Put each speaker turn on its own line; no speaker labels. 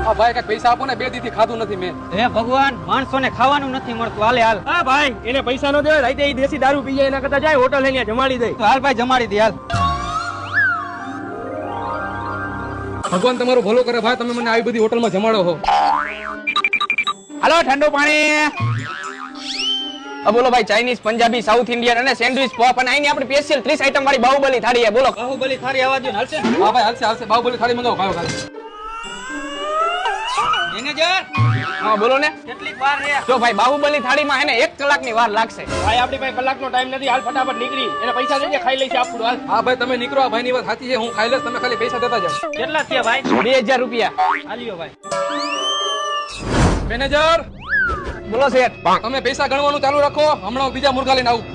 હા ભાઈ કઈ પૈસા આપો ને, 2 દી થી ખાધું નથી મેં.
હે ભગવાન, માણસોને ખાવાનું નથી મળતું. હાલે હાલ.
હા ભાઈ, એને પૈસા નો દેવાય, રાતે ઈ દેશી દારૂ પી જાય એના કરતા જાય હોટલ લઈને જમાડી દે.
તો હાલ ભાઈ, જમાડી દે હાલ.
ભગવાન તમારું ભલું કરે ભાઈ, તમે મને આવી બધી હોટલમાં જમાડો છો.
હાલો ઠંડુ પાણી. બોલો ભાઈ, ચાઇનીઝ, પંજાબી, સાઉથ ઇન્ડિયન અને સેન્ડવિચ પોપ અને આની આપણી સ્પેશિયલ 30 આઈટમ વાળી બાહુબલી થાળી છે. બોલો.
બાહુબલી થાળી આવા દો ને, હાલશે?
હા ભાઈ હાલશે હાલશે, બાહુબલી થાળી મંગાવો ભાઈ ખાલી.
મેનેજર,
હા બોલો ને.
કેટલી વાર રે?
જો ભાઈ, બાહુબલી થાળીમાં એને 1 કલાકની વાર લાગશે.
ભાઈ આપણી પાસે કલાકનો ટાઈમ નથી, હાલ ફટાફટ નીકળી. એને પૈસા દેજે, ખાઈ લઈશ આપણું. હાલ.
હા ભાઈ તમે નીકળો, આ ભાઈની વાત સાચી છે, હું ખાઈ લઈશ, તમે ખાલી પૈસા દેતા જાઓ.
કેટલા થયા ભાઈ?
2000 રૂપિયા.
હાલ્યો ભાઈ.
મેનેજર
બોલો શેઠ.
તમે પૈસા ગણવાનું ચાલુ રાખો, હમણાં હું બીજા મુર્ગા લઈને આવું.